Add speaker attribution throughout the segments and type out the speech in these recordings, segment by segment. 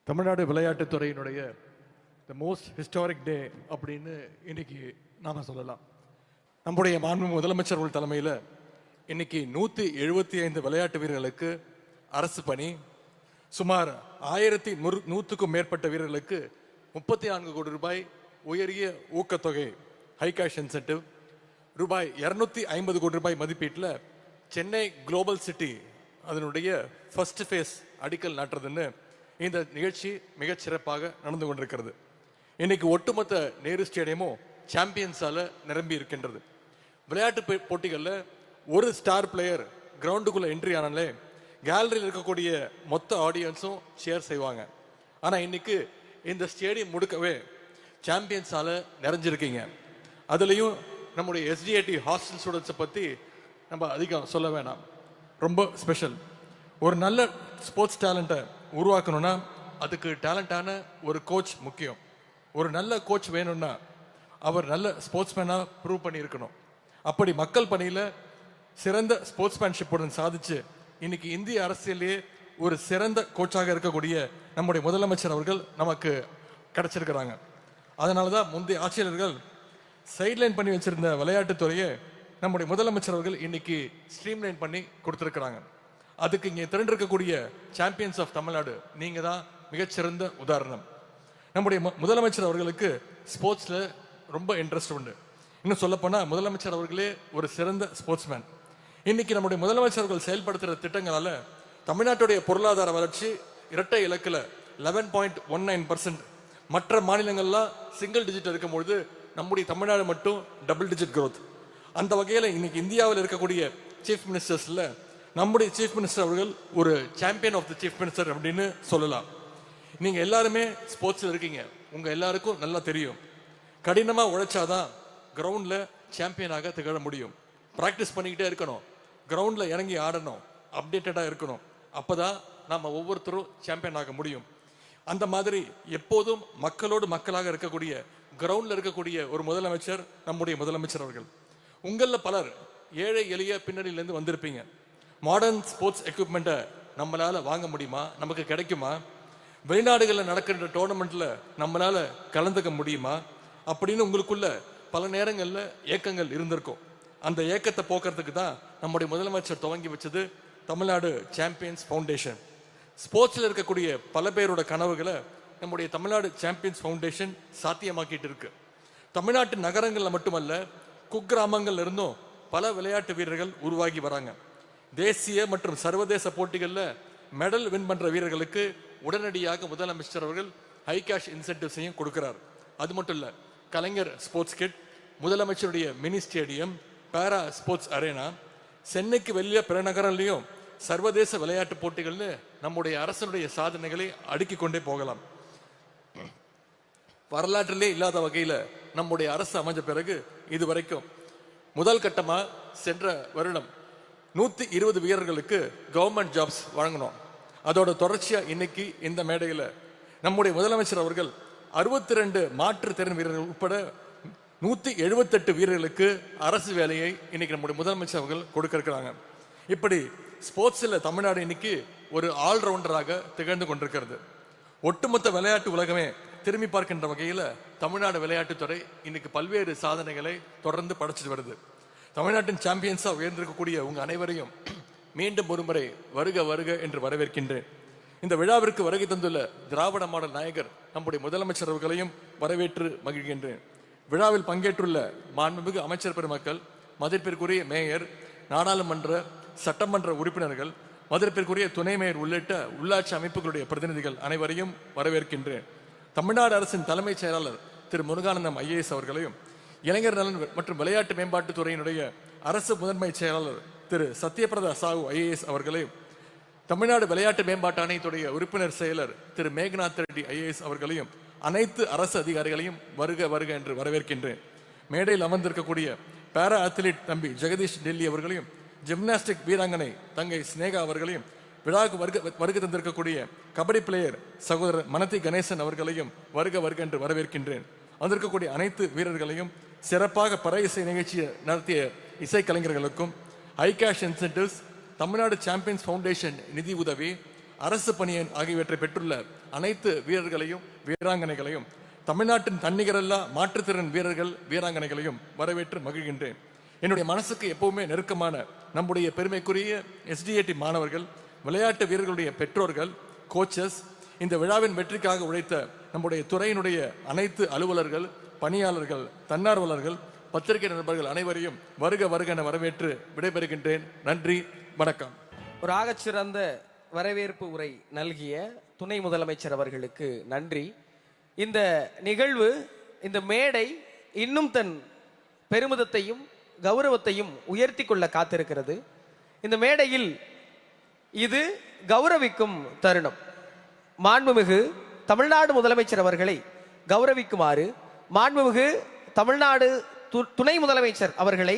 Speaker 1: தமிழ்நாடு விளையாட்டுத்துறையினுடைய the most historic day அப்படின்னு இன்னைக்கு நாம் சொல்லலாம். நம்முடைய மாண்பு முதலமைச்சர்கள் தலைமையில் இன்னைக்கு 175 விளையாட்டு வீரர்களுக்கு அரசு பணி, சுமார் 1100க்கும் மேற்பட்ட வீரர்களுக்கு 34 கோடி ரூபாய் உயரிய ஊக்கத்தொகை, ஹை கேஷ் இன்சென்டிவ், ரூபாய் 250 கோடி ரூபாய் மதிப்பீட்டில் சென்னை குளோபல் சிட்டி அதனுடைய ஃபர்ஸ்ட் ஃபேஸ் அடிக்கல் நாட்டுறதுன்னு இந்த நிகழ்ச்சி மிகச் சிறப்பாக நடந்து கொண்டிருக்கிறது. இன்னைக்கு ஒட்டுமொத்த நேரு ஸ்டேடியமும் சாம்பியன்ஸால நிரம்பி இருக்கின்றது. விளையாட்டு போட்டிகளில் ஒரு ஸ்டார் பிளேயர் கிரவுண்டுக்குள்ள என்ட்ரி ஆனாலே கேலரியில் இருக்கக்கூடிய மொத்த ஆடியன்ஸும் ஷேர் செய்வாங்க. ஆனால் இன்னைக்கு இந்த ஸ்டேடியம் முழுக்கவே சாம்பியன்ஸால நிறைஞ்சிருக்கீங்க. அதுலேயும் நம்முடைய எஸ்டிஏடி ஹாஸ்டல் ஸ்டூடெண்ட்ஸை பற்றி நம்ம அதிகம் சொல்ல வேணாம். ரொம்ப ஸ்பெஷல். ஒரு நல்ல ஸ்போர்ட்ஸ் டேலண்ட்டை உருவாக்கணும்னா அதுக்கு டேலண்டான ஒரு கோச் முக்கியம். ஒரு நல்ல கோச் வேணும்னா அவர் நல்ல ஸ்போர்ட்ஸ்மேனாக ப்ரூவ் பண்ணியிருக்கணும். அப்படி மக்கள் பணியில் சிறந்த ஸ்போர்ட்ஸ்மேன்ஷிப்புடன் சாதிச்சு இன்னைக்கு இந்திய அரசியலேயே ஒரு சிறந்த கோச்சாக இருக்கக்கூடிய நம்முடைய முதலமைச்சர் அவர்கள் நமக்கு கிடைச்சிருக்கிறாங்க. அதனால தான் முந்தைய ஆட்சியாளர்கள் சைட்லைன் பண்ணி வச்சிருந்த விளையாட்டுத்துறையை நம்முடைய முதலமைச்சர் அவர்கள் இன்னைக்கு ஸ்ட்ரீம்லைன் பண்ணி கொடுத்துருக்குறாங்க. அதுக்கு இங்கே திரண்டிருக்கக்கூடிய சாம்பியன்ஸ் ஆஃப் தமிழ்நாடு நீங்க தான் மிகச்சிறந்த உதாரணம். நம்முடைய முதலமைச்சர் அவர்களுக்கு ஸ்போர்ட்ஸ்ல ரொம்ப இன்ட்ரெஸ்ட் உண்டு. இன்னும் சொல்லப்போனால் முதலமைச்சர் அவர்களே ஒரு சிறந்த ஸ்போர்ட்ஸ்மேன். இன்னைக்கு நம்முடைய முதலமைச்சர் அவர்கள் செயல்படுத்துகிற திட்டங்களால தமிழ்நாட்டுடைய பொருளாதார வளர்ச்சி இரட்டை இலக்கில் 11.19%, மற்ற மாநிலங்கள்லாம் சிங்கிள் டிஜிட் இருக்கும்பொழுது நம்முடைய தமிழ்நாடு மட்டும் டபுள் டிஜிட் growth. அந்த வகையில் இன்னைக்கு இந்தியாவில் இருக்கக்கூடிய சீஃப் மினிஸ்டர்ஸ்ல நம்முடைய சீஃப் மினிஸ்டர் அவர்கள் ஒரு champion of the chief minister அப்படின்னு சொல்லலாம். நீங்க எல்லாருமே ஸ்போர்ட்ஸ்ல இருக்கீங்க. உங்க எல்லாருக்கும் நல்லா தெரியும், கடினமா உழைச்சாதான் கிரவுண்ட்ல சாம்பியனாக திகழ முடியும். ப்ராக்டிஸ் பண்ணிக்கிட்டே இருக்கணும், கிரவுண்ட்ல இறங்கி ஆடணும், அப்டேட்டடா இருக்கணும். அப்பதான் நாம ஒவ்வொருத்தரும் சாம்பியன் ஆக முடியும். அந்த மாதிரி எப்போதும் மக்களோடு மக்களாக இருக்கக்கூடிய கிரவுண்ட்ல இருக்கக்கூடிய ஒரு முதலமைச்சர் நம்முடைய முதலமைச்சர் அவர்கள். உங்களில் பலர் ஏழை எளிய பின்னணியிலேருந்து வந்திருப்பீங்க. மாடர்ன் ஸ்போர்ட்ஸ் எக்யூப்மெண்ட்டை நம்மளால வாங்க முடியுமா? நமக்கு கிடைக்குமா? வெளிநாடுகளில் நடக்கின்ற டோர்னமெண்ட்ல நம்மளால கலந்துக்க முடியுமா அப்படின்னு உங்களுக்குள்ள பல நேரங்களில் ஏக்கங்கள் இருந்திருக்கும். அந்த ஏக்கத்தை போக்குறதுக்கு தான் நம்முடைய முதலமைச்சர் துவங்கி வச்சது தமிழ்நாடு சாம்பியன்ஸ் ஃபவுண்டேஷன். ஸ்போர்ட்ஸில் இருக்கக்கூடிய பல பேரோட கனவுகளை நம்முடைய தமிழ்நாடு சாம்பியன்ஸ் ஃபவுண்டேஷன் சாத்தியமாக்கிட்டு இருக்கு. தமிழ்நாட்டு நகரங்களில் மட்டுமல்ல, குக்கிராமங்கள்ல இருந்தும் பல விளையாட்டு வீரர்கள் உருவாகி வராங்க. தேசிய மற்றும் சர்வதேச போட்டிகளில் மெடல் வின் பண்ற வீரர்களுக்கு உடனடியாக முதலமைச்சர் அவர்கள் ஹை கேஷ் இன்சென்டிவ்ஸையும் கொடுக்கிறார். அது மட்டும் இல்ல, கலைஞர் ஸ்போர்ட்ஸ் கிட், முதலமைச்சருடைய மினி ஸ்டேடியம், பாரா ஸ்போர்ட்ஸ் அரேனா, சென்னைக்கு வெளியே பிற நகரங்களையும் சர்வதேச விளையாட்டு போட்டிகள்னு நம்முடைய அரசனுடைய சாதனைகளை அடுக்கிக் கொண்டே போகலாம். வரலாற்றிலே இல்லாத வகையில நம்முடைய அரசு அமைஞ்ச பிறகு இதுவரைக்கும் முதல் கட்டமா சென்ற வருடம் 120 வீரர்களுக்கு கவர்மெண்ட் ஜாப்ஸ் வழங்கணும். அதோட தொடர்ச்சியா இன்னைக்கு இந்த மேடையில நம்முடைய முதலமைச்சர் அவர்கள் 62 மாற்றுத்திறன் வீரர்கள் உட்பட 178 வீரர்களுக்கு அரசு வேலையை இன்னைக்கு நம்முடைய முதலமைச்சர் அவர்கள் கொடுக்க இருக்கிறாங்க. இப்படி ஸ்போர்ட்ஸ்ல தமிழ்நாடு இன்னைக்கு ஒரு ஆல்ரவுண்டராக திகழ்ந்து கொண்டிருக்கிறது. ஒட்டுமொத்த விளையாட்டு உலகமே திரும்பி பார்க்கின்ற வகையில தமிழ்நாடு விளையாட்டுத்துறை இன்னைக்கு பல்வேறு சாதனைகளை தொடர்ந்து படைச்சிட்டு வருது. தமிழ்நாட்டின் சாம்பியன்ஸா உயர்ந்திருக்கக்கூடிய உங்க அனைவரையும் மீண்டும் ஒருமுறை வருக வருக என்று வரவேற்கின்றேன். இந்த விழாவிற்கு வருகை தந்துள்ள திராவிட மாடல் நாயகர் நம்முடைய முதலமைச்சர் அவர்களையும் வரவேற்று மகிழ்கின்றேன். விழாவில் பங்கேற்றுள்ள மாண்புமிகு அமைச்சர் பெருமக்கள், மதிப்பிற்குரிய மேயர், நாடாளுமன்ற சட்டமன்ற உறுப்பினர்கள், மதிப்பிற்குரிய துணை மேயர் உள்ளிட்ட உள்ளாட்சி அமைப்புகளுடைய பிரதிநிதிகள் அனைவரையும் வரவேற்கின்றேன். தமிழ்நாடு அரசின் தலைமைச் செயலாளர் திரு முருகானந்தம் IAS அவர்களையும், இளைஞர் நலன் மற்றும் விளையாட்டு மேம்பாட்டுத் துறையினுடைய அரசு முதன்மை செயலாளர் திரு சத்யபிரதா சாஹூ IAS அவர்களையும், தமிழ்நாடு விளையாட்டு மேம்பாட்டு ஆணையத்துடைய உறுப்பினர் செயலர் திரு மேகநாத் ரெட்டி IAS அவர்களையும், அனைத்து அரசு அதிகாரிகளையும் வருக வருக என்று வரவேற்கின்றேன். மேடையில் அமர்ந்திருக்கக்கூடிய பாரா அத்லீட் தம்பி ஜெகதீஷ் டெல்லி அவர்களையும், ஜிம்னாஸ்டிக் வீராங்கனை தங்கை ஸ்னேகா அவர்களையும், விழாவுக்கு வருகை தந்திருக்கக்கூடிய கபடி பிளேயர் சகோதரர் மனதி கணேசன் அவர்களையும் வருக வருக என்று வரவேற்கின்றேன். வந்திருக்கக்கூடிய அனைத்து வீரர்களையும், சிறப்பாக பறை இசை நிகழ்ச்சியை நடத்திய இசைக்கலைஞர்களுக்கும், high cash incentives, Tamil Nadu champions foundation நிதி உதவி, அரசு பணியன் ஆகியவற்றை பெற்றுள்ள அனைத்து வீரர்களையும் வீராங்கனைகளையும் தமிழ்நாட்டின் தன்னிகரல்லா மாற்றுத்திறன் வீரர்கள் வீராங்கனைகளையும் வரவேற்று மகிழ்கின்றேன். என்னுடைய மனசுக்கு எப்பவுமே நெருக்கமான நம்முடைய பெருமைக்குரிய SDAT மாணவர்கள், விளையாட்டு வீரர்களுடைய பெற்றோர்கள், கோச்சஸ், இந்த விழாவின் வெற்றிக்காக உழைத்த நம்முடைய துறையினுடைய அனைத்து அலுவலர்கள், பணியாளர்கள், தன்னார்வலர்கள், பத்திரிகை நண்பர்கள் அனைவரையும் வருக வருக என வரவேற்று விடைபெறுகின்றேன். நன்றி, வணக்கம்.
Speaker 2: ஒரு ஆகச்சிறந்த வரவேற்பு உரை நல்கிய துணை முதலமைச்சர் அவர்களுக்கு நன்றி. இந்த நிகழ்வு, இந்த மேடை இன்னும் தன் பெருமிதத்தையும் கௌரவத்தையும் உயர்த்தி கொள்ள காத்திருக்கிறது. இந்த மேடையில் இது கௌரவிக்கும் தருணம். மாண்புமிகு தமிழ்நாடு முதலமைச்சர் அவர்களை கௌரவிக்குமாறு மாண்புமிகு தமிழ்நாடு துணை முதலமைச்சர் அவர்களை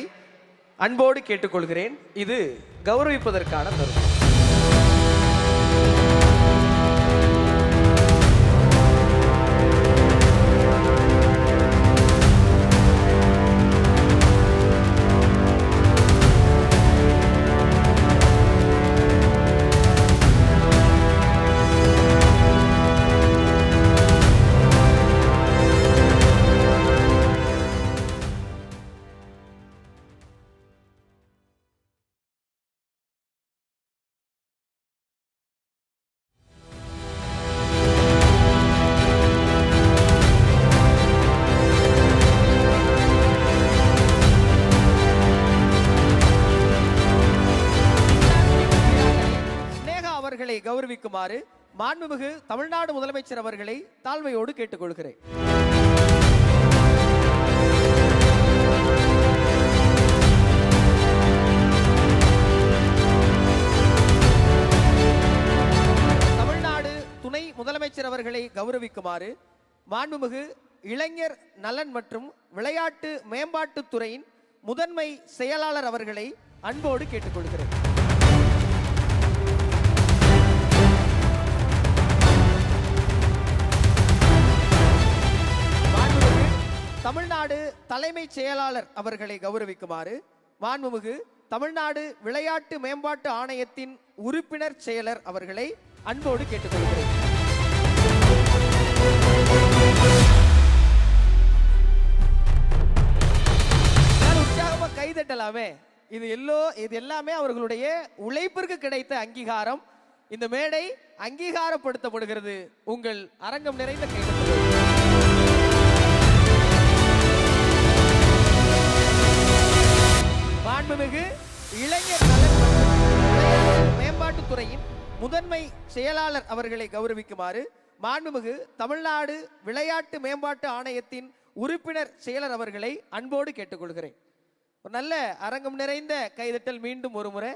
Speaker 2: அன்போடு கேட்டுக்கொள்கிறேன். இது கௌரவிப்பதற்கான தருணம். கௌரவிக்குமாறு மாண்புமிகு தமிழ்நாடு முதலமைச்சர் அவர்களை தாழ்மையோடு கேட்டுக்கொள்கிறேன். தமிழ்நாடு துணை முதலமைச்சர் அவர்களை கௌரவிக்குமாறு மாண்புமிகு இளைஞர் நலன் மற்றும் விளையாட்டு மேம்பாட்டுத் துறையின் முதன்மை செயலாளர் அவர்களை அன்போடு கேட்டுக்கொள்கிறேன். தமிழ்நாடு தலைமைச் செயலாளர் அவர்களை கௌரவிக்குமாறு மாண்புமிகு தமிழ்நாடு விளையாட்டு மேம்பாட்டு ஆணையத்தின் உறுப்பினர் செயலர் அவர்களை அன்போடு கேட்டுக்கொள்கிறேன். உற்சாகமா கைதட்டலாமே. இது எல்லாமே அவர்களுடைய உழைப்பிற்கு கிடைத்த அங்கீகாரம். இந்த மேடை அங்கீகாரப்படுத்தப்படுகிறது. உங்கள் அரங்கம் நிறைந்த கைதட்டல். மாண்புமிகு இளைஞர் நலன் மற்றும் மேம்பாட்டுத் துறையின் முதன்மை செயலாளர் அவர்களை கௌரவிக்குமாறு மாண்புமிகு தமிழ்நாடு விளையாட்டு மேம்பாட்டு ஆணையத்தின் உறுப்பினர் செயலர் அவர்களை அன்போடு கேட்டுக்கொள்கிறேன். ஒரு நல்ல அரங்கம் நிறைந்த கைதட்டல் மீண்டும் ஒரு முறை.